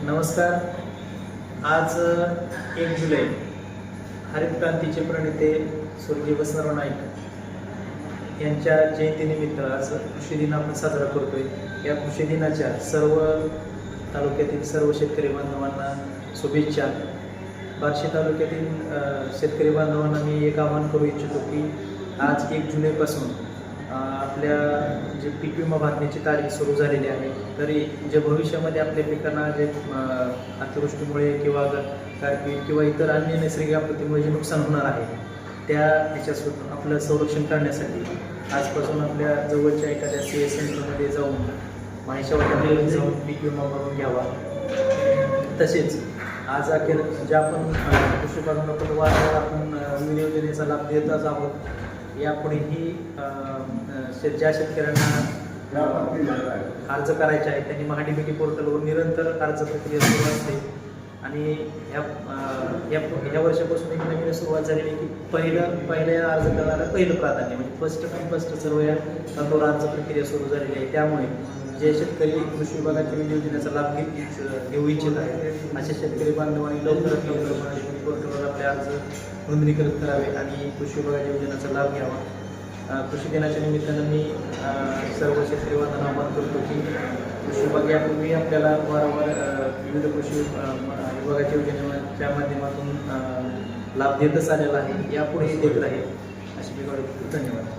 नमस्कार. आज 1 जुलै हरित क्रांतीचे प्रणेते स्वर्गीय वसंतराव नाईक यांच्या जयंतीनिमित्त आज कृषी दिन आपण साजरा करतोय. या कृषी दिनाच्या सर्व तालुक्यातील सर्व शेतकरी बांधवांना शुभेच्छा. बार्शी तालुक्यातील शेतकरी बांधवांना मी एक आवाहन करू इच्छितो की आज 1 जुलैपासून आपल्या जे पीक विमा भरण्याची तारीख सुरू झालेली आहे. तरी जे भविष्यामध्ये आपल्या पिकांना जे अतिवृष्टीमुळे किंवा गारपीट किंवा इतर अन्य नैसर्गिक आपत्तीमुळे जे नुकसान होणार आहे त्याच्यापासून आपलं संरक्षण करण्यासाठी आजपासून आपल्या जवळच्या एखाद्या CS सेंटरमध्ये जाऊन माहिती जाऊन पीक विमा भरून घ्यावा. तसेच आज अखेर ज्या आपण कृषीपासून आपण वारंवार आपण विमा योजनेचा लाभ देतच आहोत. यापुढेही ज्या शेतकऱ्यांना अर्ज करायचे आहे त्यांनी महाडीबीटी पोर्टलवर निरंतर अर्ज प्रक्रिया सुरू असते. आणि ह्या वर्षापासून एक नवीन सुरुवात झालेली की पहिल्या अर्ज करणारा पहिलं प्राधान्य म्हणजे फर्स्ट सर्व या अर्ज प्रक्रिया सुरू झालेली आहे. त्यामुळे जे शेतकरी कृषी विभागाच्या योजनेचा लाभ घेऊ इच्छित आहे अशा शेतकरी बांधवांनी लवकरात लवकर महाडीबीटी पोर्टलवर आपले अर्ज नोंदणीकृत करावे आणि कृषी विभागाच्या योजनेचा लाभ घ्यावा. कृषी दिनाच्या निमित्तानं मी सर्व शेतकरी बांधवांना आवाहन करतो की कृषी विभाग यापूर्वी आपल्याला वारंवार विविध कृषी विभागाच्या योजनेच्या माध्यमातून लाभ देतच आलेला आहे. यापुढेही देत राहील अशी मी धन्यवाद.